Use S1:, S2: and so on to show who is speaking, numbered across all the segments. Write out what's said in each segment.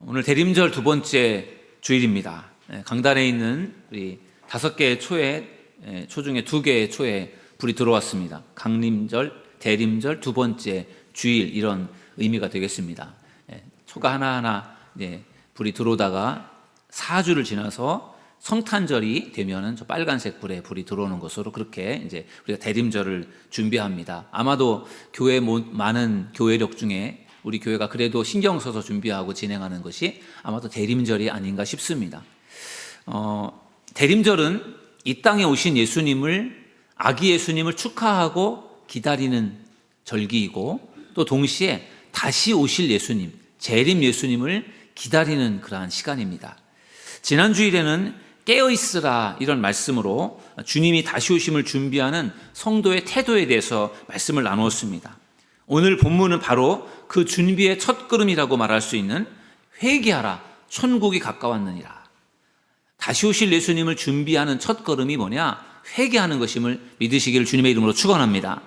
S1: 오늘 대림절 두 번째 주일입니다. 강단에 있는 우리 5개의 초에 초 중에 2개의 초에 불이 들어왔습니다. 강림절, 대림절 두 번째 주일 이런 의미가 되겠습니다. 초가 하나하나 불이 들어오다가 4주를 지나서 성탄절이 되면은 저 빨간색 불이 들어오는 것으로 그렇게 이제 우리가 대림절을 준비합니다. 아마도 교회 많은 교회력 중에 우리 교회가 그래도 신경 써서 준비하고 진행하는 것이 아마도 대림절이 아닌가 싶습니다. 대림절은 이 땅에 오신 아기 예수님을 축하하고 기다리는 절기이고 또 동시에 다시 오실 예수님, 재림 예수님을 기다리는 그러한 시간입니다. 지난 주일에는 깨어있으라 이런 말씀으로 주님이 다시 오심을 준비하는 성도의 태도에 대해서 말씀을 나누었습니다. 오늘 본문은 바로 그 준비의 첫걸음이라고 말할 수 있는 회개하라, 천국이 가까웠느니라. 다시 오실 예수님을 준비하는 첫걸음이 뭐냐? 회개하는 것임을 믿으시기를 주님의 이름으로 축원합니다.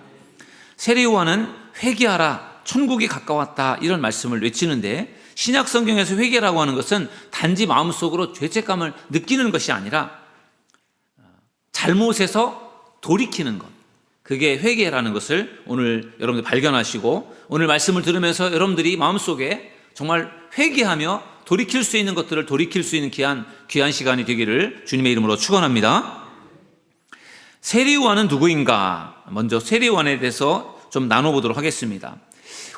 S1: 세례요한은 회개하라, 천국이 가까웠다 이런 말씀을 외치는데 신약 성경에서 회개라고 하는 것은 단지 마음속으로 죄책감을 느끼는 것이 아니라 잘못에서 돌이키는 것, 그게 회개라는 것을 오늘 여러분들 발견하시고 오늘 말씀을 들으면서 여러분들이 마음속에 정말 회개하며 돌이킬 수 있는 것들을 돌이킬 수 있는 귀한 시간이 되기를 주님의 이름으로 축원합니다. 세례요한은 누구인가? 먼저 세례요한에 대해서 좀 나눠보도록 하겠습니다.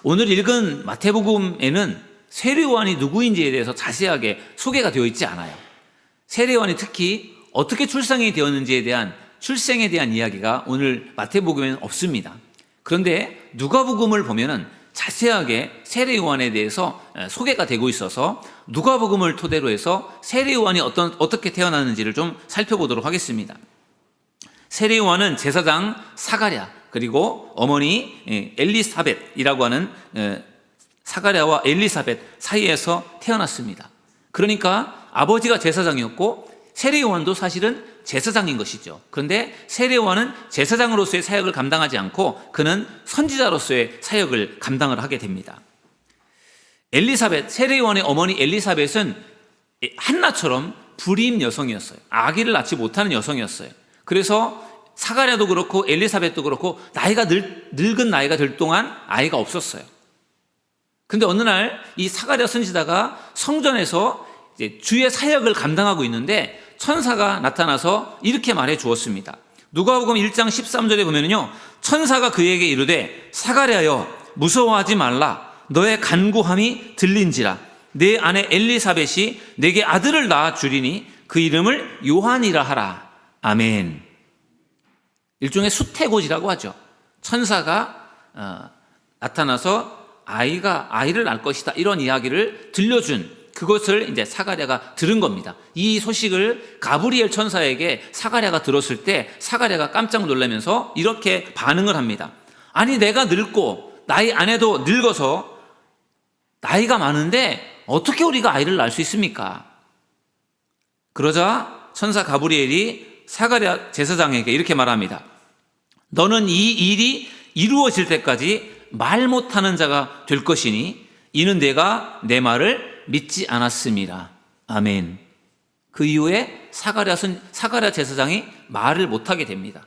S1: 오늘 읽은 마태복음에는 세례요한이 누구인지에 대해서 자세하게 소개가 되어 있지 않아요. 세례요한이 특히 어떻게 출생이 되었는지에 대한 출생에 대한 이야기가 오늘 마태복음에는 없습니다. 그런데 누가복음을 보면은 자세하게 세례요한에 대해서 소개가 되고 있어서 누가복음을 토대로 해서 세례요한이 어떻게 태어났는지를 좀 살펴보도록 하겠습니다. 세례요한은 제사장 사가랴 그리고 어머니 엘리사벳이라고 하는 사가랴와 엘리사벳 사이에서 태어났습니다. 그러니까 아버지가 제사장이었고 세례요한도 사실은 제사장인 것이죠. 그런데 세례요한은 제사장으로서의 사역을 감당하지 않고 그는 선지자로서의 사역을 감당을 하게 됩니다. 세례요한의 어머니 엘리사벳은 한나처럼 불임 여성이었어요. 아기를 낳지 못하는 여성이었어요. 그래서 사가랴도 그렇고 엘리사벳도 그렇고 나이가 늙은 나이가 될 동안 아이가 없었어요. 그런데 어느 날 이 사가랴 선지자가 성전에서 이제 주의 사역을 감당하고 있는데 천사가 나타나서 이렇게 말해 주었습니다. 누가복음 1장 13절에 보면요, 천사가 그에게 이르되 사가랴여 무서워하지 말라. 너의 간구함이 들린지라. 내 아내 엘리사벳이 내게 아들을 낳아 주리니 그 이름을 요한이라 하라. 아멘. 일종의 수태고지라고 하죠. 천사가 나타나서 아이를 낳을 것이다 이런 이야기를 들려준 그것을 이제 사가랴가 들은 겁니다. 이 소식을 가브리엘 천사에게 사가랴가 들었을 때 사가랴가 깜짝 놀라면서 이렇게 반응을 합니다. 아니 내가 늙고 나의 아내도 늙어서 나이가 많은데 어떻게 우리가 아이를 낳을 수 있습니까? 그러자 천사 가브리엘이 사가랴 제사장에게 이렇게 말합니다. 너는 이 일이 이루어질 때까지 말 못하는 자가 될 것이니 이는 내가 내 말을 믿지 않았음이라. 아멘. 그 이후에 사가랴 제사장이 말을 못하게 됩니다.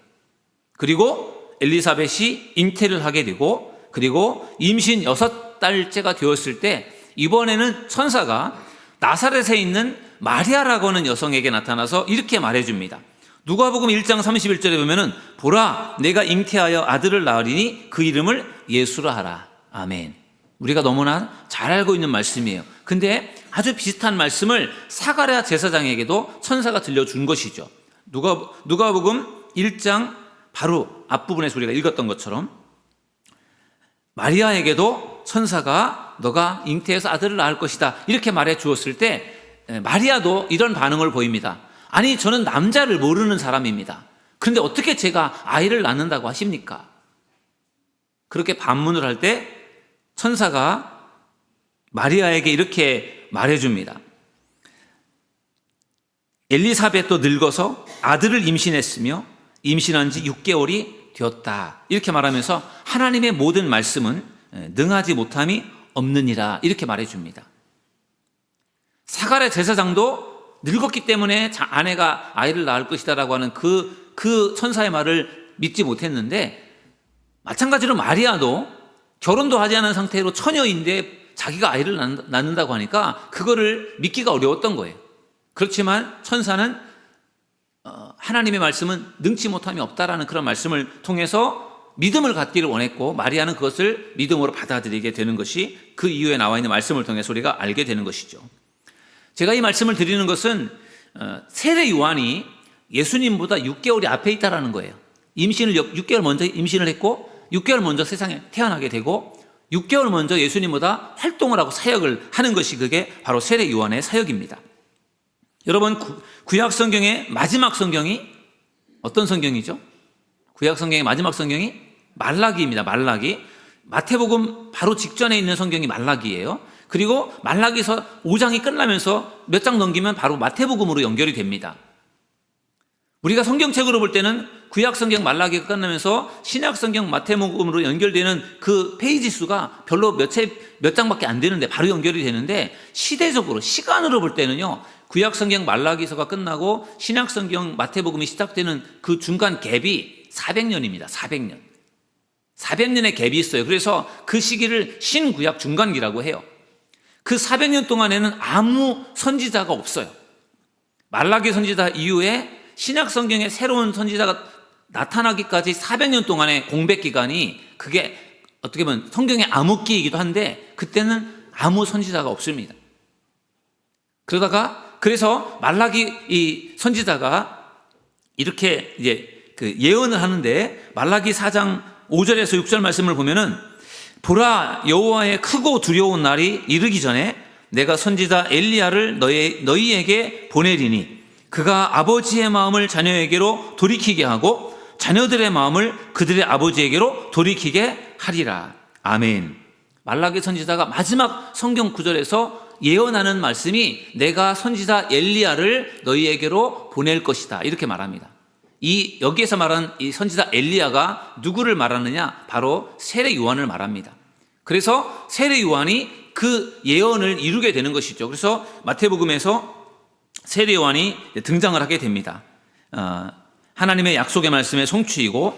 S1: 그리고 엘리사벳이 잉태를 하게 되고 그리고 임신 6달째가 되었을 때 이번에는 천사가 나사렛에 있는 마리아라고 하는 여성에게 나타나서 이렇게 말해줍니다. 누가복음 1장 31절에 보면은 보라 내가 잉태하여 아들을 낳으리니 그 이름을 예수라 하라. 아멘. 우리가 너무나 잘 알고 있는 말씀이에요. 근데 아주 비슷한 말씀을 사가랴 제사장에게도 천사가 들려준 것이죠. 누가복음 1장 바로 앞부분에서 우리가 읽었던 것처럼 마리아에게도 천사가 너가 잉태해서 아들을 낳을 것이다 이렇게 말해 주었을 때 마리아도 이런 반응을 보입니다. 아니 저는 남자를 모르는 사람입니다. 그런데 어떻게 제가 아이를 낳는다고 하십니까? 그렇게 반문을 할 때 천사가 마리아에게 이렇게 말해줍니다. 엘리사벳도 늙어서 아들을 임신했으며 임신한 지 6개월이 되었다. 이렇게 말하면서 하나님의 모든 말씀은 능하지 못함이 없느니라 이렇게 말해줍니다. 사가랴 제사장도 늙었기 때문에 아내가 아이를 낳을 것이다라고 하는 그 천사의 말을 믿지 못했는데, 마찬가지로 마리아도 결혼도 하지 않은 상태로 처녀인데 자기가 아이를 낳는다고 하니까 그거를 믿기가 어려웠던 거예요. 그렇지만 천사는 하나님의 말씀은 능치 못함이 없다라는 그런 말씀을 통해서 믿음을 갖기를 원했고, 마리아는 그것을 믿음으로 받아들이게 되는 것이 그 이후에 나와 있는 말씀을 통해서 우리가 알게 되는 것이죠. 제가 이 말씀을 드리는 것은 세례 요한이 예수님보다 6개월이 앞에 있다라는 거예요. 6개월 먼저 임신을 했고 6개월 먼저 세상에 태어나게 되고 6개월 먼저 예수님보다 활동을 하고 사역을 하는 것이 그게 바로 세례 요한의 사역입니다. 여러분, 구약 성경의 마지막 성경이 어떤 성경이죠? 구약 성경의 마지막 성경이 말라기입니다. 말라기. 마태복음 바로 직전에 있는 성경이 말라기예요. 그리고 말라기서 5장이 끝나면서 몇 장 넘기면 바로 마태복음으로 연결이 됩니다. 우리가 성경책으로 볼 때는 구약 성경 말라기가 끝나면서 신약 성경 마태복음으로 연결되는 그 페이지 수가 별로 몇 장밖에 안 되는데 바로 연결이 되는데, 시대적으로 시간으로 볼 때는요, 구약 성경 말라기서가 끝나고 신약 성경 마태복음이 시작되는 그 중간 갭이 400년입니다. 400년. 400년의 갭이 있어요. 그래서 그 시기를 신구약 중간기라고 해요. 그 400년 동안에는 아무 선지자가 없어요. 말라기 선지자 이후에 신약 성경에 새로운 선지자가 나타나기까지 400년 동안의 공백 기간이, 그게 어떻게 보면 성경의 암흑기이기도 한데 그때는 아무 선지자가 없습니다. 그래서 말라기 이 선지자가 이렇게 이제 그 예언을 하는데, 말라기 4장 5절에서 6절 말씀을 보면은, 보라, 여호와의 크고 두려운 날이 이르기 전에 내가 선지자 엘리야를 너희에게 보내리니 그가 아버지의 마음을 자녀에게로 돌이키게 하고 자녀들의 마음을 그들의 아버지에게로 돌이키게 하리라. 아멘. 말라기 선지자가 마지막 성경 구절에서 예언하는 말씀이 내가 선지자 엘리야를 너희에게로 보낼 것이다, 이렇게 말합니다. 여기에서 말하는 이 선지자 엘리야가 누구를 말하느냐? 바로 세례 요한을 말합니다. 그래서 세례 요한이 그 예언을 이루게 되는 것이죠. 그래서 마태복음에서 세례 요한이 등장을 하게 됩니다. 하나님의 약속의 말씀의 성취이고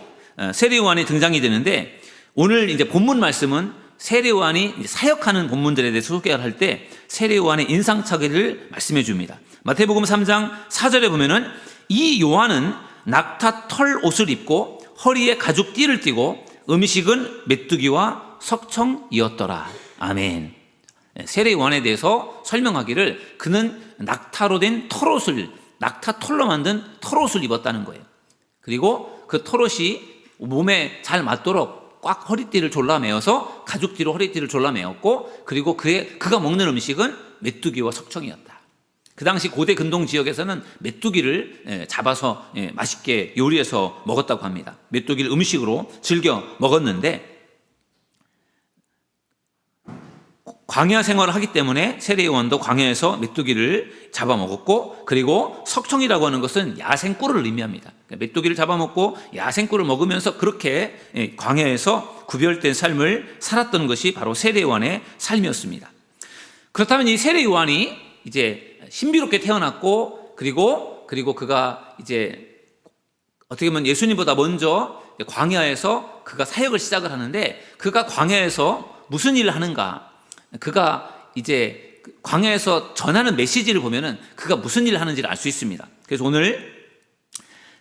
S1: 세례 요한이 등장이 되는데, 오늘 이제 본문 말씀은 세례 요한이 사역하는 본문들에 대해서 소개를 할 때 세례 요한의 인상착의를 말씀해 줍니다. 마태복음 3장 4절에 보면은, 이 요한은 낙타 털 옷을 입고 허리에 가죽 띠를 띠고 음식은 메뚜기와 석청이었더라. 아멘. 세례 요한에 대해서 설명하기를, 그는 낙타로 된 털옷을, 낙타 털로 만든 털옷을 입었다는 거예요. 그리고 그 털옷이 몸에 잘 맞도록 꽉 허리띠를 졸라매어서 가죽띠로 허리띠를 졸라매었고, 그리고 그가 먹는 음식은 메뚜기와 석청이었다. 그 당시 고대 근동 지역에서는 메뚜기를 잡아서 맛있게 요리해서 먹었다고 합니다. 메뚜기를 음식으로 즐겨 먹었는데, 광야 생활을 하기 때문에 세례 요한도 광야에서 메뚜기를 잡아먹었고, 그리고 석청이라고 하는 것은 야생꿀을 의미합니다. 메뚜기를 잡아먹고 야생꿀을 먹으면서 그렇게 광야에서 구별된 삶을 살았던 것이 바로 세례 요한의 삶이었습니다. 그렇다면 이 세례 요한이 이제 신비롭게 태어났고, 그리고 그가 이제 어떻게 보면 예수님보다 먼저 광야에서 그가 사역을 시작을 하는데, 그가 광야에서 무슨 일을 하는가? 그가 이제 광야에서 전하는 메시지를 보면은 그가 무슨 일을 하는지를 알 수 있습니다. 그래서 오늘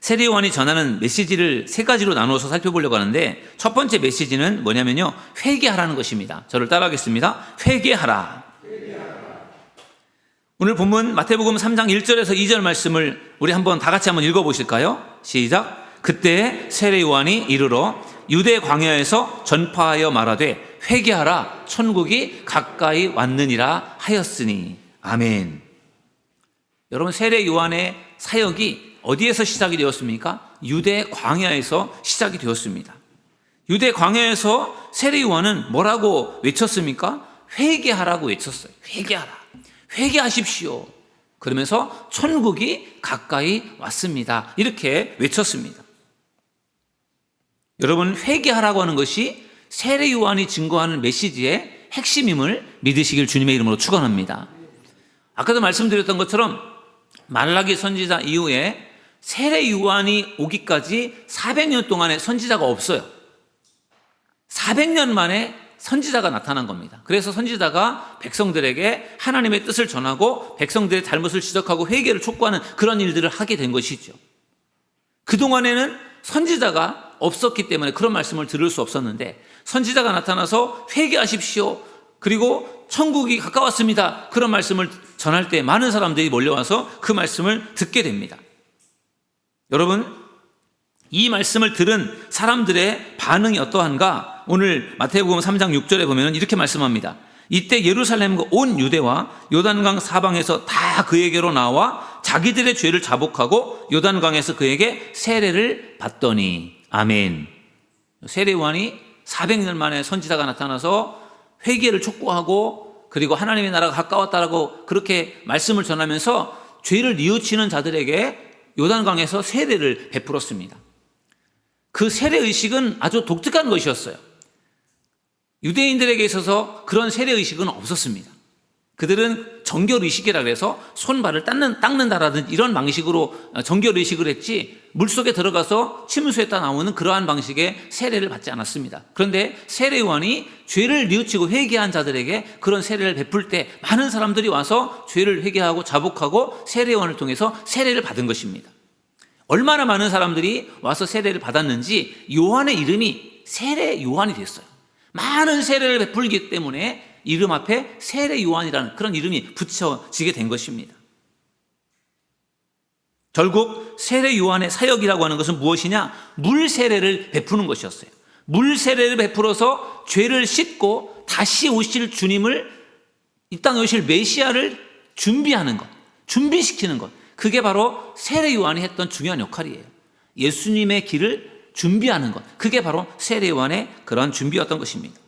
S1: 세례 요한이 전하는 메시지를 세 가지로 나누어서 살펴보려고 하는데, 첫 번째 메시지는 뭐냐면요, 회개하라는 것입니다. 저를 따라하겠습니다. 회개하라. 오늘 본문 마태복음 3장 1절에서 2절 말씀을 우리 다 같이 한번 읽어보실까요? 시작. 그때 세례 요한이 이르러 유대 광야에서 전파하여 말하되 회개하라, 천국이 가까이 왔느니라 하였으니. 아멘. 여러분, 세례 요한의 사역이 어디에서 시작이 되었습니까? 유대 광야에서 시작이 되었습니다. 유대 광야에서 세례 요한은 뭐라고 외쳤습니까? 회개하라고 외쳤어요. 회개하라. 회개하십시오. 그러면서 천국이 가까이 왔습니다, 이렇게 외쳤습니다. 여러분, 회개하라고 하는 것이 세례 요한이 증거하는 메시지의 핵심임을 믿으시길 주님의 이름으로 축원합니다. 아까도 말씀드렸던 것처럼 말라기 선지자 이후에 세례 요한이 오기까지 400년 동안의 선지자가 없어요. 400년 만에 선지자가 나타난 겁니다. 그래서 선지자가 백성들에게 하나님의 뜻을 전하고 백성들의 잘못을 지적하고 회개를 촉구하는 그런 일들을 하게 된 것이죠. 그동안에는 선지자가 없었기 때문에 그런 말씀을 들을 수 없었는데 선지자가 나타나서 회개하십시오. 그리고 천국이 가까웠습니다. 그런 말씀을 전할 때 많은 사람들이 몰려와서 그 말씀을 듣게 됩니다. 여러분, 이 말씀을 들은 사람들의 반응이 어떠한가? 오늘 마태복음 3장 6절에 보면 이렇게 말씀합니다. 이때 예루살렘과 온 유대와 요단강 사방에서 다 그에게로 나와 자기들의 죄를 자복하고 요단강에서 그에게 세례를 받더니. 아멘. 세례 요한이 400년 만에 선지자가 나타나서 회개를 촉구하고 그리고 하나님의 나라가 가까웠다라고 그렇게 말씀을 전하면서 죄를 뉘우치는 자들에게 요단강에서 세례를 베풀었습니다. 그 세례 의식은 아주 독특한 것이었어요. 유대인들에게 있어서 그런 세례 의식은 없었습니다. 그들은 정결 의식이라 그래서 손발을 닦는다라든지 이런 방식으로 정결 의식을 했지 물속에 들어가서 침수했다 나오는 그러한 방식의 세례를 받지 않았습니다. 그런데 세례 요한이 죄를 뉘우치고 회개한 자들에게 그런 세례를 베풀 때 많은 사람들이 와서 죄를 회개하고 자복하고 세례 요한을 통해서 세례를 받은 것입니다. 얼마나 많은 사람들이 와서 세례를 받았는지 요한의 이름이 세례 요한이 됐어요. 많은 세례를 베풀기 때문에 이름 앞에 세례 요한이라는 그런 이름이 붙여지게 된 것입니다. 결국 세례 요한의 사역이라고 하는 것은 무엇이냐? 물 세례를 베푸는 것이었어요. 물 세례를 베풀어서 죄를 씻고 다시 오실 주님을, 이 땅에 오실 메시아를 준비하는 것, 준비시키는 것. 그게 바로 세례 요한이 했던 중요한 역할이에요. 예수님의 길을 준비하는 것. 그게 바로 세례 요한의 그런 준비였던 것입니다.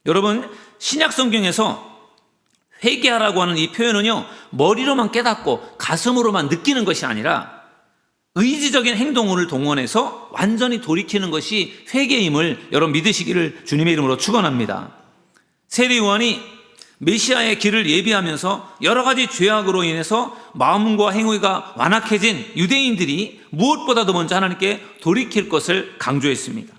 S1: 여러분, 신약 성경에서 회개하라고 하는 이 표현은요, 머리로만 깨닫고 가슴으로만 느끼는 것이 아니라 의지적인 행동을 동원해서 완전히 돌이키는 것이 회개임을 여러분 믿으시기를 주님의 이름으로 축원합니다. 세례 요한이 메시아의 길을 예비하면서 여러 가지 죄악으로 인해서 마음과 행위가 완악해진 유대인들이 무엇보다도 먼저 하나님께 돌이킬 것을 강조했습니다.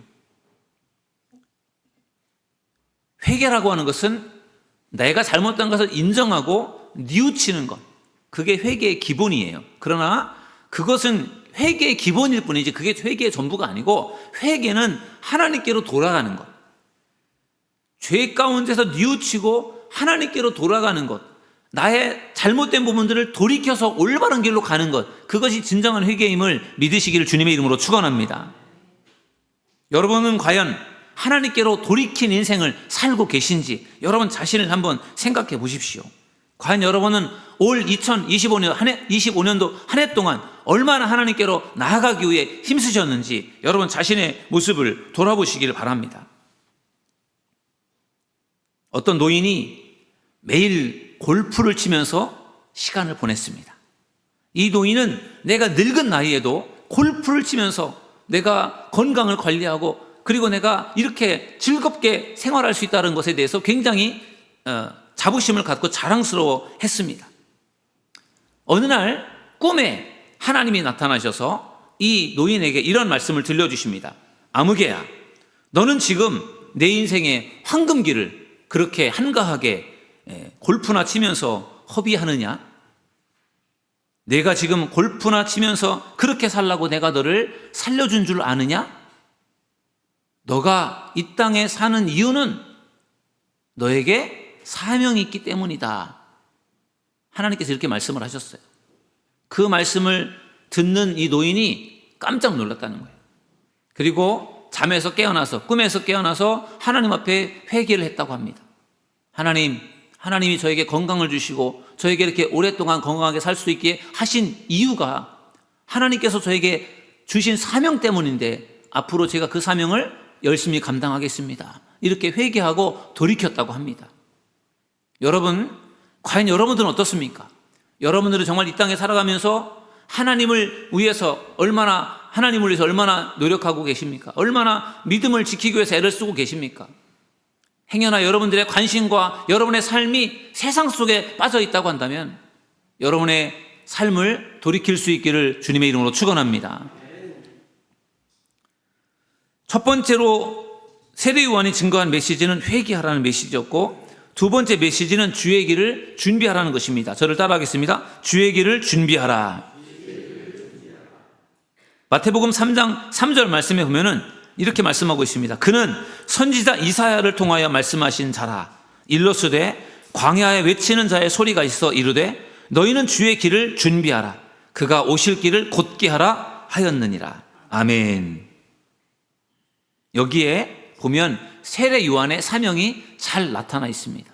S1: 회개라고 하는 것은 내가 잘못된 것을 인정하고 뉘우치는 것, 그게 회개의 기본이에요. 그러나 그것은 회개의 기본일 뿐이지 그게 회개의 전부가 아니고, 회개는 하나님께로 돌아가는 것, 죄 가운데서 뉘우치고 하나님께로 돌아가는 것, 나의 잘못된 부분들을 돌이켜서 올바른 길로 가는 것, 그것이 진정한 회개임을 믿으시기를 주님의 이름으로 축원합니다. 여러분은 과연 하나님께로 돌이킨 인생을 살고 계신지 여러분 자신을 한번 생각해 보십시오. 과연 여러분은 올 2025년도 한 해 동안 얼마나 하나님께로 나아가기 위해 힘쓰셨는지 여러분 자신의 모습을 돌아보시기를 바랍니다. 어떤 노인이 매일 골프를 치면서 시간을 보냈습니다. 이 노인은 내가 늙은 나이에도 골프를 치면서 내가 건강을 관리하고 그리고 내가 이렇게 즐겁게 생활할 수 있다는 것에 대해서 굉장히 자부심을 갖고 자랑스러워 했습니다. 어느 날 꿈에 하나님이 나타나셔서 이 노인에게 이런 말씀을 들려주십니다. 아무개야, 너는 지금 내 인생의 황금기를 그렇게 한가하게 골프나 치면서 허비하느냐? 내가 지금 골프나 치면서 그렇게 살라고 내가 너를 살려준 줄 아느냐? 너가 이 땅에 사는 이유는 너에게 사명이 있기 때문이다. 하나님께서 이렇게 말씀을 하셨어요. 그 말씀을 듣는 이 노인이 깜짝 놀랐다는 거예요. 그리고 잠에서 깨어나서, 꿈에서 깨어나서 하나님 앞에 회개를 했다고 합니다. 하나님이 저에게 건강을 주시고 저에게 이렇게 오랫동안 건강하게 살 수 있게 하신 이유가 하나님께서 저에게 주신 사명 때문인데 앞으로 제가 그 사명을 열심히 감당하겠습니다. 이렇게 회개하고 돌이켰다고 합니다. 여러분, 과연 여러분들은 어떻습니까? 여러분들은 정말 이 땅에 살아가면서 하나님을 위해서 얼마나 노력하고 계십니까? 얼마나 믿음을 지키기 위해서 애를 쓰고 계십니까? 행여나 여러분들의 관심과 여러분의 삶이 세상 속에 빠져 있다고 한다면 여러분의 삶을 돌이킬 수 있기를 주님의 이름으로 축원합니다. 첫 번째로 세례 요한이 증거한 메시지는 회개하라는 메시지였고, 두 번째 메시지는 주의 길을 준비하라는 것입니다. 저를 따라하겠습니다. 주의 길을 준비하라. 마태복음 3장 3절 말씀에 보면은 이렇게 말씀하고 있습니다. 그는 선지자 이사야를 통하여 말씀하신 자라. 일러스되 광야에 외치는 자의 소리가 있어 이르되 너희는 주의 길을 준비하라. 그가 오실 길을 곧게 하라 하였느니라. 아멘. 여기에 보면 세례 요한의 사명이 잘 나타나 있습니다.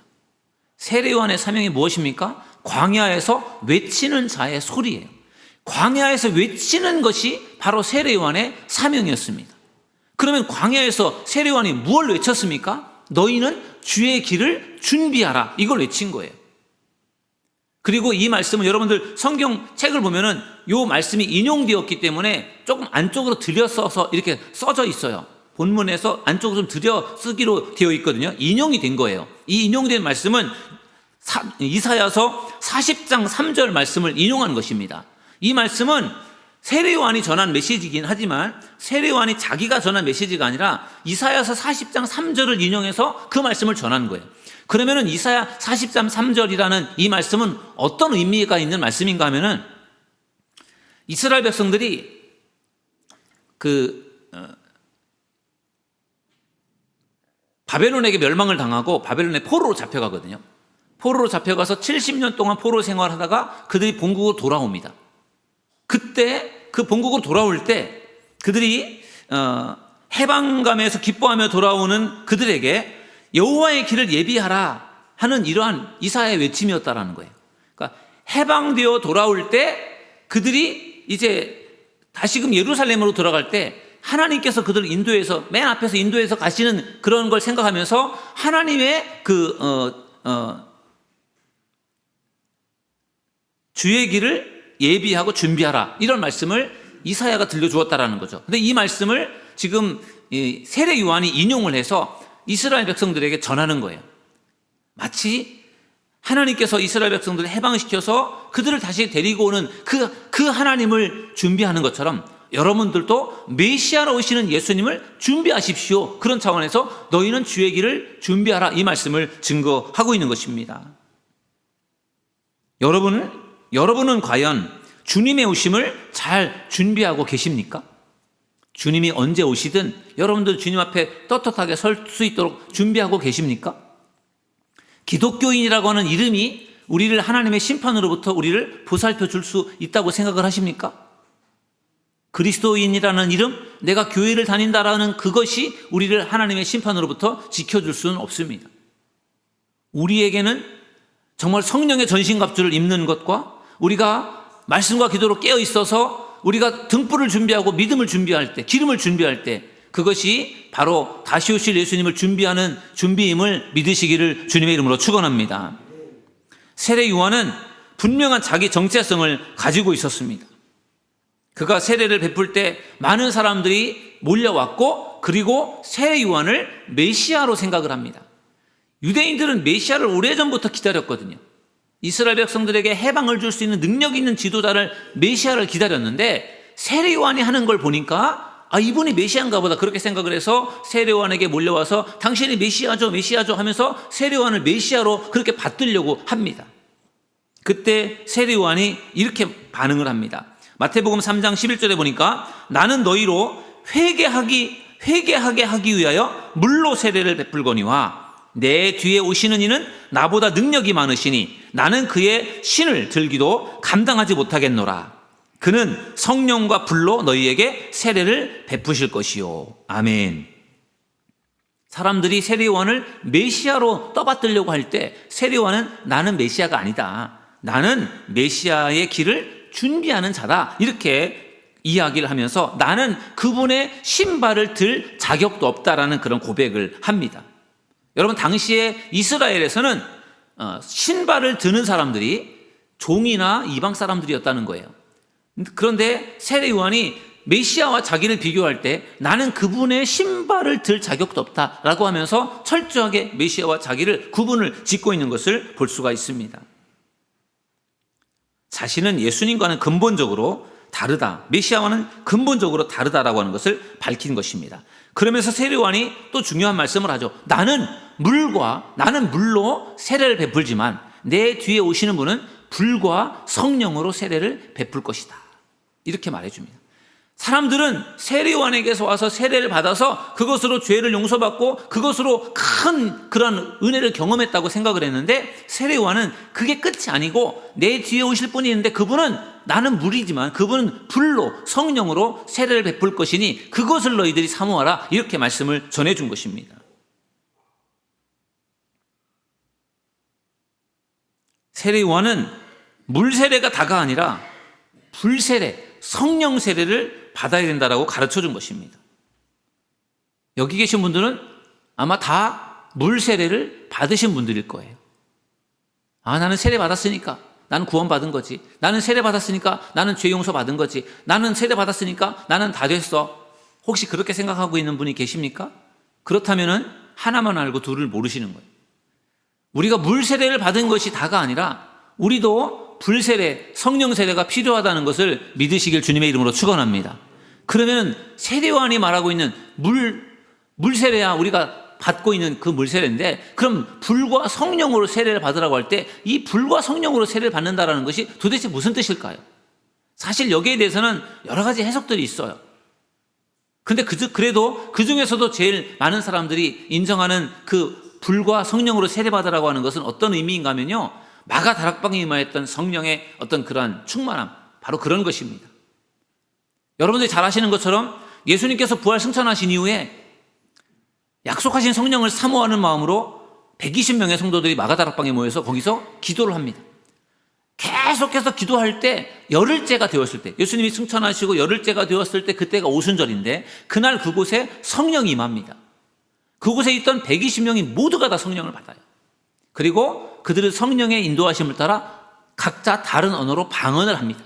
S1: 세례 요한의 사명이 무엇입니까? 광야에서 외치는 자의 소리예요. 광야에서 외치는 것이 바로 세례 요한의 사명이었습니다. 그러면 광야에서 세례 요한이 무엇을 외쳤습니까? 너희는 주의 길을 준비하라. 이걸 외친 거예요. 그리고 이 말씀은 여러분들 성경책을 보면은 이 말씀이 인용되었기 때문에 조금 안쪽으로 들여써서 이렇게 써져 있어요. 본문에서 안쪽으로 좀 들여 쓰기로 되어 있거든요. 인용이 된 거예요. 이 인용된 말씀은 이사야서 40장 3절 말씀을 인용한 것입니다. 이 말씀은 세례 요한이 전한 메시지이긴 하지만 세례 요한이 자기가 전한 메시지가 아니라 이사야서 40장 3절을 인용해서 그 말씀을 전한 거예요. 그러면은 이사야 40장 3절이라는 이 말씀은 어떤 의미가 있는 말씀인가 하면은 이스라엘 백성들이 바벨론에게 멸망을 당하고 바벨론의 포로로 잡혀가거든요. 포로로 잡혀가서 70년 동안 포로 생활하다가 그들이 본국으로 돌아옵니다. 그때 그 본국으로 돌아올 때 그들이 해방감에서 기뻐하며 돌아오는 그들에게 여호와의 길을 예비하라 하는 이러한 이사야의 외침이었다라는 거예요. 그러니까 해방되어 돌아올 때 그들이 이제 다시금 예루살렘으로 돌아갈 때 하나님께서 그들을 인도해서 맨 앞에서 인도해서 가시는 그런 걸 생각하면서 하나님의 주의 길을 예비하고 준비하라 이런 말씀을 이사야가 들려주었다라는 거죠. 근데 이 말씀을 지금 세례 요한이 인용을 해서 이스라엘 백성들에게 전하는 거예요. 마치 하나님께서 이스라엘 백성들을 해방시켜서 그들을 다시 데리고 오는 그 하나님을 준비하는 것처럼 여러분들도 메시아로 오시는 예수님을 준비하십시오. 그런 차원에서 너희는 주의 길을 준비하라 이 말씀을 증거하고 있는 것입니다. 여러분은 과연 주님의 오심을 잘 준비하고 계십니까? 주님이 언제 오시든 여러분들 주님 앞에 떳떳하게 설 수 있도록 준비하고 계십니까? 기독교인이라고 하는 이름이 우리를 하나님의 심판으로부터 우리를 보살펴 줄 수 있다고 생각을 하십니까? 그리스도인이라는 이름, 내가 교회를 다닌다라는 그것이 우리를 하나님의 심판으로부터 지켜줄 수는 없습니다. 우리에게는 정말 성령의 전신갑주를 입는 것과 우리가 말씀과 기도로 깨어 있어서 우리가 등불을 준비하고 믿음을 준비할 때, 기름을 준비할 때 그것이 바로 다시 오실 예수님을 준비하는 준비임을 믿으시기를 주님의 이름으로 축원합니다. 세례 요한은 분명한 자기 정체성을 가지고 있었습니다. 그가 세례를 베풀 때 많은 사람들이 몰려왔고 그리고 세례 요한을 메시아로 생각을 합니다. 유대인들은 메시아를 오래전부터 기다렸거든요. 이스라엘 백성들에게 해방을 줄 수 있는 능력 있는 지도자를 메시아를 기다렸는데 세례 요한이 하는 걸 보니까 이분이 메시아인가 보다 그렇게 생각을 해서 세례 요한에게 몰려와서 당신이 메시아죠 하면서 세례 요한을 메시아로 그렇게 받들려고 합니다. 그때 세례 요한이 이렇게 반응을 합니다. 마태복음 3장 11절에 보니까 나는 너희로 회개하게 하기 위하여 물로 세례를 베풀거니와 내 뒤에 오시는 이는 나보다 능력이 많으시니 나는 그의 신을 들기도 감당하지 못하겠노라. 그는 성령과 불로 너희에게 세례를 베푸실 것이요. 아멘. 사람들이 세례 요한을 메시아로 떠받들려고 할 때 세례 요한은 나는 메시아가 아니다. 나는 메시아의 길을 준비하는 자다. 이렇게 이야기를 하면서 나는 그분의 신발을 들 자격도 없다라는 그런 고백을 합니다. 여러분 당시에 이스라엘에서는 신발을 드는 사람들이 종이나 이방 사람들이었다는 거예요. 그런데 세례 요한이 메시아와 자기를 비교할 때 나는 그분의 신발을 들 자격도 없다라고 하면서 철저하게 메시아와 자기를 구분을 짓고 있는 것을 볼 수가 있습니다. 자신은 예수님과는 근본적으로 다르다. 메시아와는 근본적으로 다르다라고 하는 것을 밝힌 것입니다. 그러면서 세례요한이 또 중요한 말씀을 하죠. 나는 물로 세례를 베풀지만 내 뒤에 오시는 분은 불과 성령으로 세례를 베풀 것이다. 이렇게 말해줍니다. 사람들은 세례요한에게서 와서 세례를 받아서 그것으로 죄를 용서받고 그것으로 큰 그런 은혜를 경험했다고 생각을 했는데, 세례요한은 그게 끝이 아니고 내 뒤에 오실 분이 있는데 그분은, 나는 물이지만 그분은 불로 성령으로 세례를 베풀 것이니 그것을 너희들이 사모하라, 이렇게 말씀을 전해준 것입니다. 세례요한은 물 세례가 다가 아니라 불 세례, 성령 세례를 받아야 된다라고 가르쳐 준 것입니다. 여기 계신 분들은 아마 다 물 세례를 받으신 분들일 거예요. 나는 세례 받았으니까 나는 구원받은 거지. 나는 세례 받았으니까 나는 죄 용서 받은 거지. 나는 세례 받았으니까 나는 다 됐어. 혹시 그렇게 생각하고 있는 분이 계십니까? 그렇다면은 하나만 알고 둘을 모르시는 거예요. 우리가 물 세례를 받은 것이 다가 아니라 우리도 불 세례, 성령 세례가 필요하다는 것을 믿으시길 주님의 이름으로 축원합니다. 그러면 세례요한이 말하고 있는 물 세례야 우리가 받고 있는 그 물 세례인데, 그럼 불과 성령으로 세례를 받으라고 할 때 이 불과 성령으로 세례를 받는다라는 것이 도대체 무슨 뜻일까요? 사실 여기에 대해서는 여러 가지 해석들이 있어요. 근데 그래도 그 중에서도 제일 많은 사람들이 인정하는 그 불과 성령으로 세례받으라고 하는 것은 어떤 의미인가 하면요, 마가 다락방에 임하였던 성령의 어떤 그러한 충만함, 바로 그런 것입니다. 여러분들이 잘 아시는 것처럼 예수님께서 부활 승천하신 이후에 약속하신 성령을 사모하는 마음으로 120명의 성도들이 마가 다락방에 모여서 거기서 기도를 합니다. 계속해서 기도할 때 열흘째가 되었을 때, 예수님이 승천하시고 열흘째가 되었을 때, 그때가 오순절인데 그날 그곳에 성령이 임합니다. 그곳에 있던 120명이 모두가 다 성령을 받아요. 그리고 그들은 성령의 인도하심을 따라 각자 다른 언어로 방언을 합니다.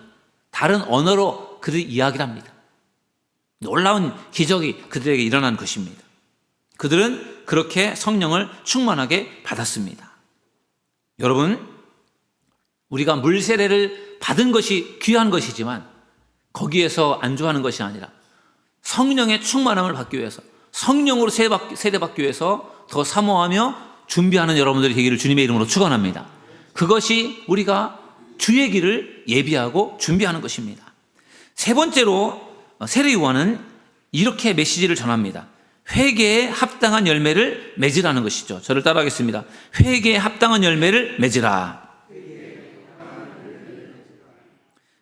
S1: 다른 언어로 그들이 이야기를 합니다. 놀라운 기적이 그들에게 일어난 것입니다. 그들은 그렇게 성령을 충만하게 받았습니다. 여러분, 우리가 물 세례를 받은 것이 귀한 것이지만 거기에서 안주하는 것이 아니라 성령의 충만함을 받기 위해서, 성령으로 세례받기 위해서 더 사모하며 준비하는 여러분들이 되기를 주님의 이름으로 축원합니다. 그것이 우리가 주의 길을 예비하고 준비하는 것입니다. 세 번째로 세례요한은 이렇게 메시지를 전합니다. 회개에 합당한 열매를 맺으라는 것이죠. 저를 따라하겠습니다. 회개에 합당한 열매를 맺으라.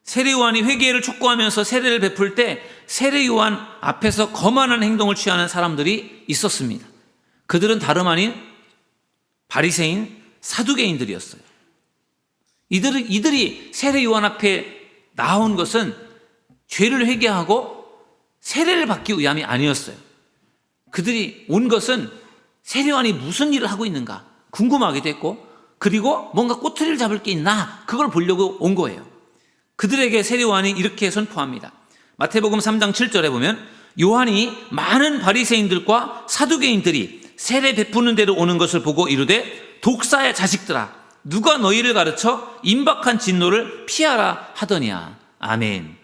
S1: 세례요한이 회개를 촉구하면서 세례를 베풀 때 세례요한 앞에서 거만한 행동을 취하는 사람들이 있었습니다. 그들은 다름 아닌 바리새인, 사두개인들이었어요. 이들이 세례요한 앞에 나온 것은 죄를 회개하고 세례를 받기 위함이 아니었어요. 그들이 온 것은 세례요한이 무슨 일을 하고 있는가 궁금하기도 했고, 그리고 뭔가 꼬투리를 잡을 게 있나 그걸 보려고 온 거예요. 그들에게 세례요한이 이렇게 선포합니다. 마태복음 3장 7절에 보면 요한이 많은 바리새인들과 사두개인들이 세례 베푸는 데로 오는 것을 보고 이르되 독사의 자식들아, 누가 너희를 가르쳐 임박한 진노를 피하라 하더냐. 아멘.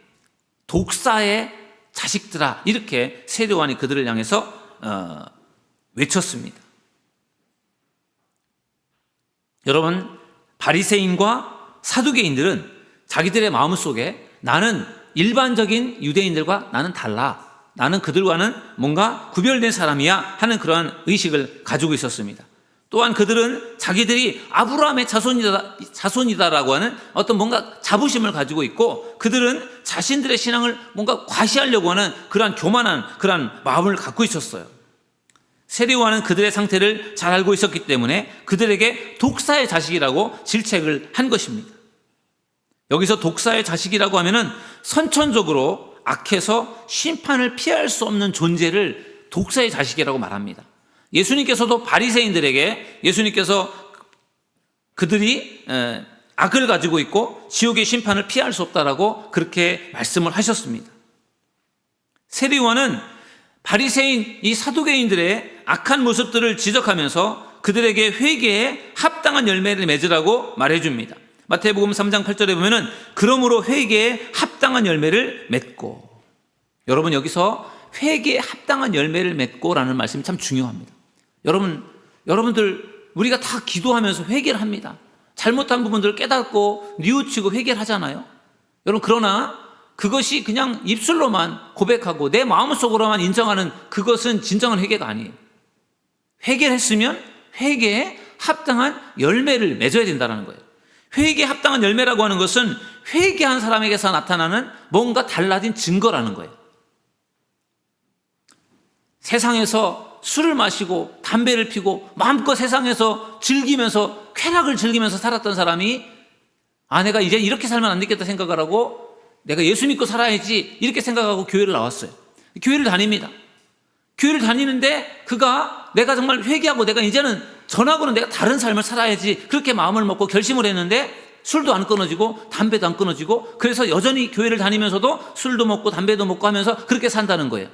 S1: 독사의 자식들아, 이렇게 세례요한이 그들을 향해서 외쳤습니다. 여러분, 바리새인과 사두개인들은 자기들의 마음속에 나는 일반적인 유대인들과 나는 달라, 나는 그들과는 뭔가 구별된 사람이야 하는 그러한 의식을 가지고 있었습니다. 또한 그들은 자기들이 아브라함의 자손이다라고 하는 어떤 뭔가 자부심을 가지고 있고, 그들은 자신들의 신앙을 뭔가 과시하려고 하는 그러한 교만한 그러한 마음을 갖고 있었어요. 세례요한은 그들의 상태를 잘 알고 있었기 때문에 그들에게 독사의 자식이라고 질책을 한 것입니다. 여기서 독사의 자식이라고 하면은 선천적으로 악해서 심판을 피할 수 없는 존재를 독사의 자식이라고 말합니다. 예수님께서도 바리새인들에게, 예수님께서 그들이 악을 가지고 있고 지옥의 심판을 피할 수 없다라고 그렇게 말씀을 하셨습니다. 세례요한은 바리새인, 이 사두개인들의 악한 모습들을 지적하면서 그들에게 회개에 합당한 열매를 맺으라고 말해줍니다. 마태복음 3장 8절에 보면은 그러므로 회개에 합당한 열매를 맺고. 여러분, 여기서 회개에 합당한 열매를 맺고라는 말씀이 참 중요합니다. 여러분들 우리가 다 기도하면서 회개를 합니다. 잘못한 부분들을 깨닫고 뉘우치고 회개를 하잖아요. 여러분, 그러나 그것이 그냥 입술로만 고백하고 내 마음속으로만 인정하는 그것은 진정한 회개가 아니에요. 회개를 했으면 회개에 합당한 열매를 맺어야 된다는 거예요. 회개에 합당한 열매라고 하는 것은 회개한 사람에게서 나타나는 뭔가 달라진 증거라는 거예요. 세상에서 술을 마시고 담배를 피고 마음껏 세상에서 즐기면서 쾌락을 즐기면서 살았던 사람이 내가 이제 이렇게 살면 안 되겠다 생각을 하고 내가 예수 믿고 살아야지 이렇게 생각하고 교회를 나왔어요. 교회를 다닙니다. 교회를 다니는데 그가 내가 정말 회개하고 내가 이제는 전하고는 내가 다른 삶을 살아야지 그렇게 마음을 먹고 결심을 했는데 술도 안 끊어지고 담배도 안 끊어지고 그래서 여전히 교회를 다니면서도 술도 먹고 담배도 먹고 하면서 그렇게 산다는 거예요.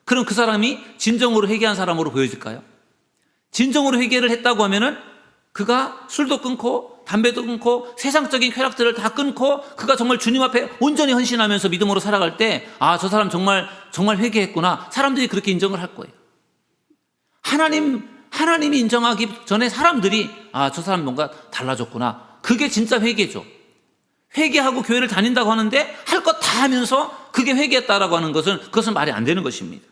S1: 그럼 그 사람이 진정으로 회개한 사람으로 보여질까요? 진정으로 회개를 했다고 하면은 그가 술도 끊고 담배도 끊고 세상적인 쾌락들을 다 끊고 그가 정말 주님 앞에 온전히 헌신하면서 믿음으로 살아갈 때 저 사람 정말 회개했구나. 사람들이 그렇게 인정을 할 거예요. 하나님이 인정하기 전에 사람들이 저 사람 뭔가 달라졌구나. 그게 진짜 회개죠. 회개하고 교회를 다닌다고 하는데 할 것 다 하면서 그게 회개했다라고 하는 것은 그것은 말이 안 되는 것입니다.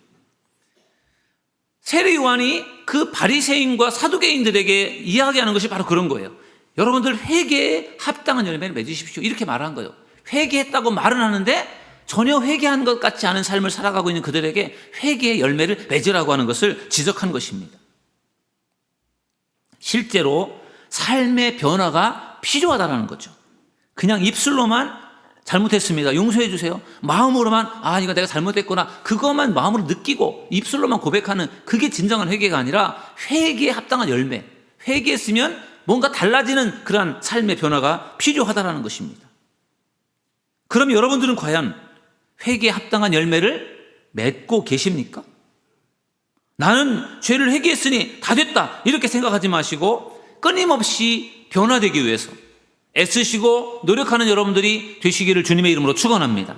S1: 세례 요한이 그 바리새인과 사두개인들에게 이야기하는 것이 바로 그런 거예요. 여러분들 회개에 합당한 열매를 맺으십시오. 이렇게 말한 거예요. 회개했다고 말은 하는데 전혀 회개한 것 같지 않은 삶을 살아가고 있는 그들에게 회개의 열매를 맺으라고 하는 것을 지적한 것입니다. 실제로 삶의 변화가 필요하다는 거죠. 그냥 입술로만 잘못했습니다. 용서해 주세요. 마음으로만 이거 내가 잘못했구나. 그것만 마음으로 느끼고 입술로만 고백하는 그게 진정한 회개가 아니라 회개에 합당한 열매. 회개했으면 뭔가 달라지는 그러한 삶의 변화가 필요하다는 것입니다. 그럼 여러분들은 과연 회개에 합당한 열매를 맺고 계십니까? 나는 죄를 회개했으니 다 됐다 이렇게 생각하지 마시고 끊임없이 변화되기 위해서 애쓰시고 노력하는 여러분들이 되시기를 주님의 이름으로 축원합니다.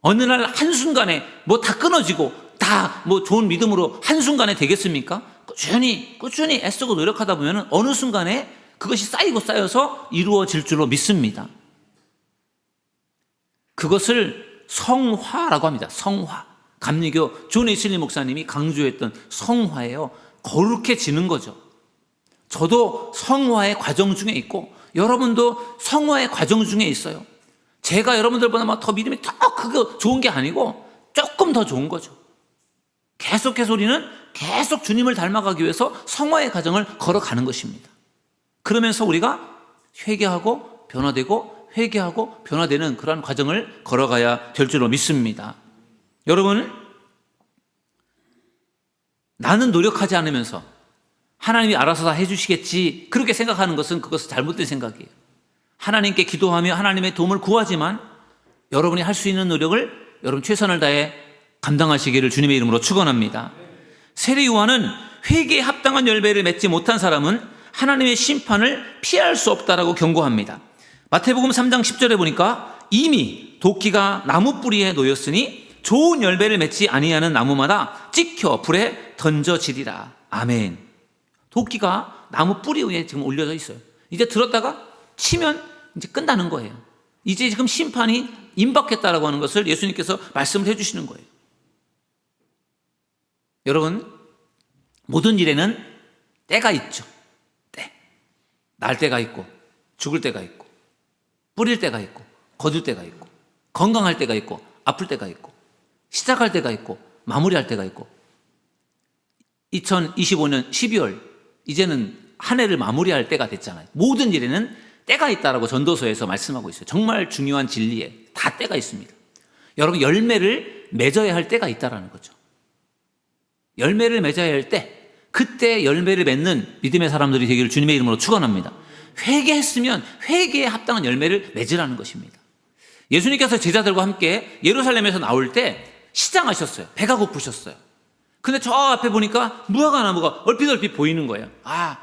S1: 어느 날 한순간에 다 끊어지고 다 좋은 믿음으로 한순간에 되겠습니까? 꾸준히 애쓰고 노력하다 보면 어느 순간에 그것이 쌓여서 이루어질 줄로 믿습니다. 그것을 성화라고 합니다. 성화. 감리교 존 웨슬리 목사님이 강조했던 성화예요. 거룩해지는 거죠. 저도 성화의 과정 중에 있고 여러분도 성화의 과정 중에 있어요. 제가 여러분들보다 더 믿음이 더 크고 좋은 게 아니고 조금 더 좋은 거죠. 계속해서 우리는 계속 주님을 닮아가기 위해서 성화의 과정을 걸어가는 것입니다. 그러면서 우리가 회개하고 변화되고 회개하고 변화되는 그러한 과정을 걸어가야 될 줄로 믿습니다. 여러분, 나는 노력하지 않으면서 하나님이 알아서 다 해주시겠지 그렇게 생각하는 것은 그것은 잘못된 생각이에요. 하나님께 기도하며 하나님의 도움을 구하지만 여러분이 할 수 있는 노력을 여러분 최선을 다해 감당하시기를 주님의 이름으로 축원합니다. 세례 요한은 회개에 합당한 열매를 맺지 못한 사람은 하나님의 심판을 피할 수 없다라고 경고합니다. 마태복음 3장 10절에 보니까 이미 도끼가 나무 뿌리에 놓였으니 좋은 열매를 맺지 아니하는 나무마다 찍혀 불에 던져지리라. 아멘. 도끼가 나무 뿌리 위에 지금 올려져 있어요. 이제 들었다가 치면 이제 끝나는 거예요. 이제 지금 심판이 임박했다라고 하는 것을 예수님께서 말씀을 해주시는 거예요. 여러분, 모든 일에는 때가 있죠. 때. 날 때가 있고 죽을 때가 있고 뿌릴 때가 있고 거둘 때가 있고 건강할 때가 있고 아플 때가 있고 시작할 때가 있고 마무리할 때가 있고 2025년 12월 이제는 한 해를 마무리할 때가 됐잖아요. 모든 일에는 때가 있다라고 전도서에서 말씀하고 있어요. 정말 중요한 진리에 다 때가 있습니다. 여러분, 열매를 맺어야 할 때가 있다라는 거죠. 열매를 맺어야 할 때, 그때 열매를 맺는 믿음의 사람들이 되기를 주님의 이름으로 축원합니다. 회개했으면 회개에 합당한 열매를 맺으라는 것입니다. 예수님께서 제자들과 함께 예루살렘에서 나올 때 시장하셨어요. 배가 고프셨어요. 근데 저 앞에 보니까 무화과나무가 얼핏 보이는 거예요.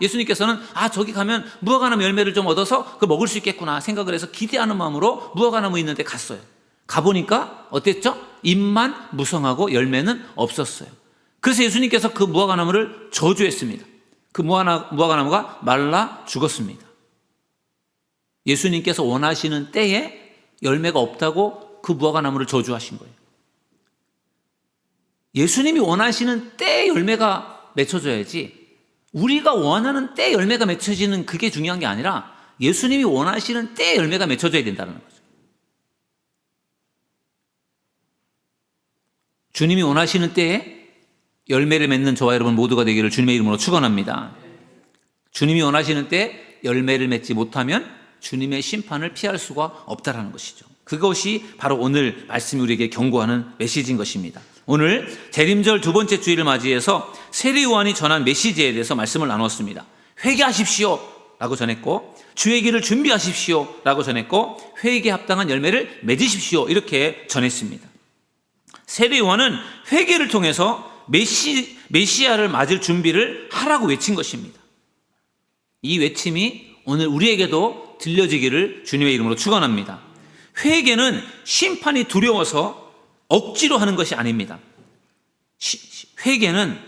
S1: 예수님께서는 저기 가면 무화과나무 열매를 좀 얻어서 그걸 먹을 수 있겠구나 생각을 해서 기대하는 마음으로 무화과나무 있는 데 갔어요. 가보니까 어땠죠? 잎만 무성하고 열매는 없었어요. 그래서 예수님께서 그 무화과나무를 저주했습니다. 그 무화과나무가 말라 죽었습니다. 예수님께서 원하시는 때에 열매가 없다고 그 무화과나무를 저주하신 거예요. 예수님이 원하시는 때에 열매가 맺혀져야지, 우리가 원하는 때에 열매가 맺혀지는 그게 중요한 게 아니라 예수님이 원하시는 때에 열매가 맺혀져야 된다는 거죠. 주님이 원하시는 때에 열매를 맺는 저와 여러분 모두가 되기를 주님의 이름으로 축원합니다. 주님이 원하시는 때에 열매를 맺지 못하면 주님의 심판을 피할 수가 없다라는 것이죠. 그것이 바로 오늘 말씀이 우리에게 경고하는 메시지인 것입니다. 오늘 재림절 두 번째 주일을 맞이해서 세례 요한이 전한 메시지에 대해서 말씀을 나눴습니다. 회개하십시오 라고 전했고, 주의 길을 준비하십시오 라고 전했고, 회개에 합당한 열매를 맺으십시오 이렇게 전했습니다. 세례 요한은 회개를 통해서 메시아를 맞을 준비를 하라고 외친 것입니다. 이 외침이 오늘 우리에게도 들려지기를 주님의 이름으로 축원합니다. 회개는 심판이 두려워서 억지로 하는 것이 아닙니다. 회개는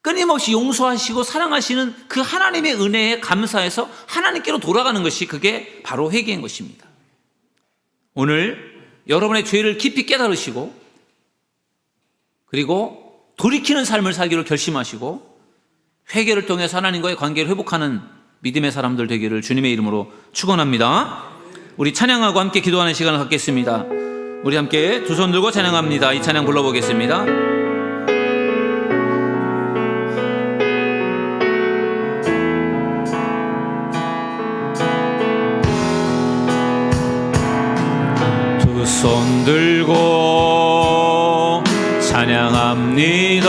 S1: 끊임없이 용서하시고 사랑하시는 그 하나님의 은혜에 감사해서 하나님께로 돌아가는 것이, 그게 바로 회개인 것입니다. 오늘 여러분의 죄를 깊이 깨달으시고 그리고 돌이키는 삶을 살기로 결심하시고 회개를 통해서 하나님과의 관계를 회복하는 믿음의 사람들 되기를 주님의 이름으로 축원합니다. 우리 찬양하고 함께 기도하는 시간을 갖겠습니다. 우리 함께 두 손 들고 찬양합니다. 이 찬양 불러보겠습니다. 두 손 들고 찬양합니다.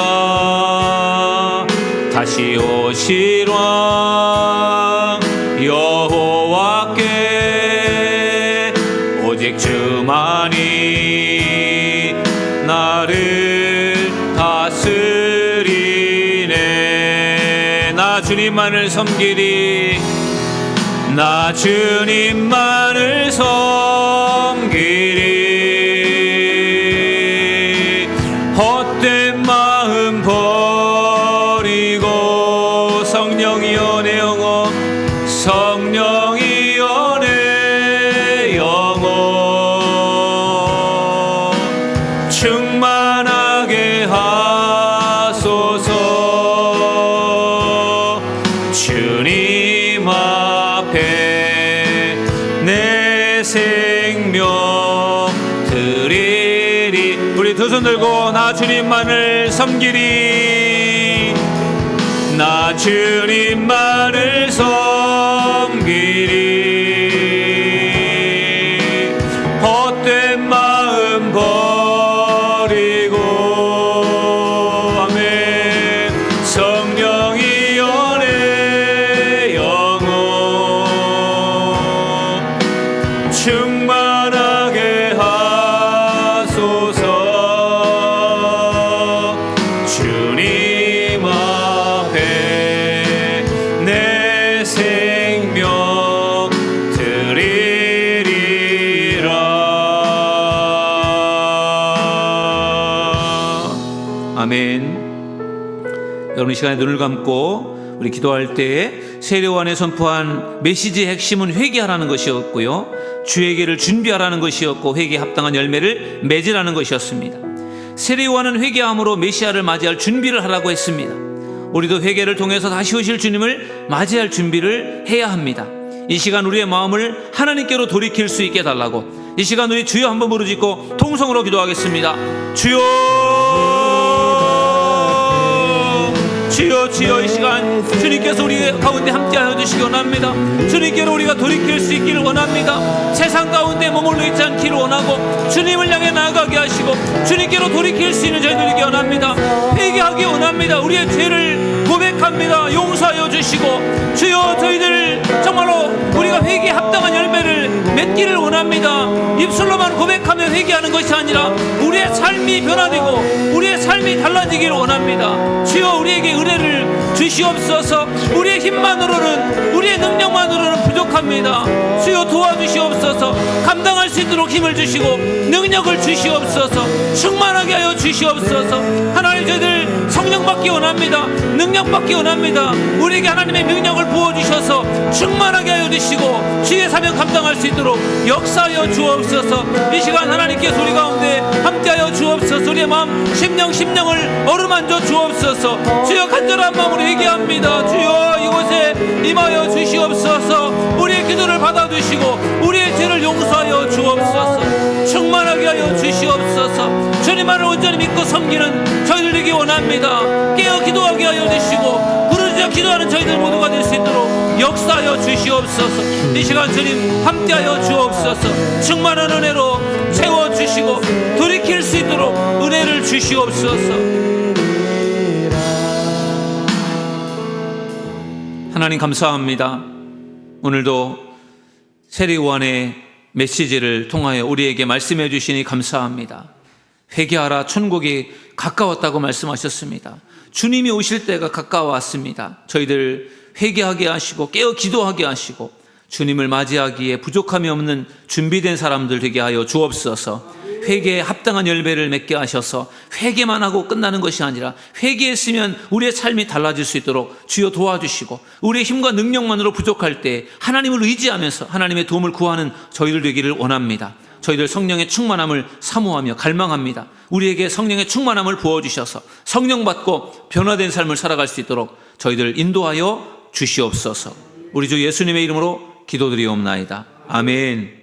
S1: 다시 오실 왕 여호와께 오직 주만이 나를 다스리네. 나 주님만을 섬기리. 나 주님만을 섬기리. 헛된 마음 버리고 성령이여 내 영혼, 성령이여 내 영혼 충만하게 하소서. 주님 앞에 내 생명 드리리. 우리 두 손 들고 나 주님만을 섬기리. 나 주님만을 섬기리. 헛된 마음 버리고 아멘. 성령이여 내 영혼 충만하게 하소서. 주님 앞에 내 생명 드리리라. 아멘. 여러분, 이 시간에 눈을 감고 우리 기도할 때에 세례 요한이 선포한 메시지의 핵심은 회개하라는 것이었고요, 주에게를 준비하라는 것이었고, 회개에 합당한 열매를 맺으라는 것이었습니다. 세례 요한은 회개함으로 메시아를 맞이할 준비를 하라고 했습니다. 우리도 회개를 통해서 다시 오실 주님을 맞이할 준비를 해야 합니다. 이 시간 우리의 마음을 하나님께로 돌이킬 수 있게 해달라고, 이 시간 우리 주여 한번 부르짖고 통성으로 기도하겠습니다. 주여, 주여, 주여. 이 시간 주님께서 우리 가운데 함께하여 주시기 원합니다. 주님께로 우리가 돌이킬 수 있기를 원합니다. 세상 가운데 머물러 있지 않기를 원하고 주님을 향해 나아가게 하시고 주님께로 돌이킬 수 있는 저희들 되기 원합니다. 회개하기 원합니다. 우리의 죄를 고백합니다. 용서하여 주시고 주여, 저희들 정말로 우리가 회개에 합당한 열매를 맺기를 원합니다. 입술로만 고백하며 회개하는 것이 아니라 우리의 삶이 변화되고 우리의 삶이 달라지기를 원합니다. 주여 우리에게 은혜를 주시옵소서. 우리의 힘만으로는, 우리의 능력만으로는 부족합니다. 주여 도와주시옵소서. 감당할 수 있도록 힘을 주시고 능력을 주시옵소서. 충만하게 하여 주시옵소서. 하나님, 저희들 성령 받기 원합니다. 능력 받기 원합니다. 우리에게 하나님의 능력을 부어주셔서 충만하게 하여 주시고 주의 사명 감당할 수 있도록 역사하여 주옵소서. 이 시간 하나님께서 우리 가운데 함께하여 주옵소서. 우리의 마음 심령을 어루만져 주옵소서. 주여 간절한 마음으로 회개합니다. 주여 이곳에 임하여 주시옵소서. 우리의 기도를 받아주시고 우리의 죄를 용서하여 주옵소서. 충만하게 하여 주시옵소서. 주님만을 온전히 믿고 섬기는 저희들 되기 원합니다. 깨어 기도하게 하여 주시고 부르짖어 기도하는 저희들 모두가 될 수 있도록 역사하여 주시옵소서. 이 시간 주님 함께하여 주옵소서. 충만한 은혜로 채워주시고 돌이킬 수 있도록 은혜를 주시옵소서. 하나님 감사합니다. 오늘도 세례요한의 메시지를 통하여 우리에게 말씀해 주시니 감사합니다. 회개하라, 천국이 가까웠다고 말씀하셨습니다. 주님이 오실 때가 가까워왔습니다. 저희들 회개하게 하시고 깨어 기도하게 하시고 주님을 맞이하기에 부족함이 없는 준비된 사람들 되게 하여 주옵소서. 회개에 합당한 열매를 맺게 하셔서 회개만 하고 끝나는 것이 아니라 회개했으면 우리의 삶이 달라질 수 있도록 주여 도와주시고 우리의 힘과 능력만으로 부족할 때 하나님을 의지하면서 하나님의 도움을 구하는 저희들 되기를 원합니다. 저희들 성령의 충만함을 사모하며 갈망합니다. 우리에게 성령의 충만함을 부어주셔서 성령 받고 변화된 삶을 살아갈 수 있도록 저희들 인도하여 주시옵소서. 우리 주 예수님의 이름으로 기도드리옵나이다. 아멘.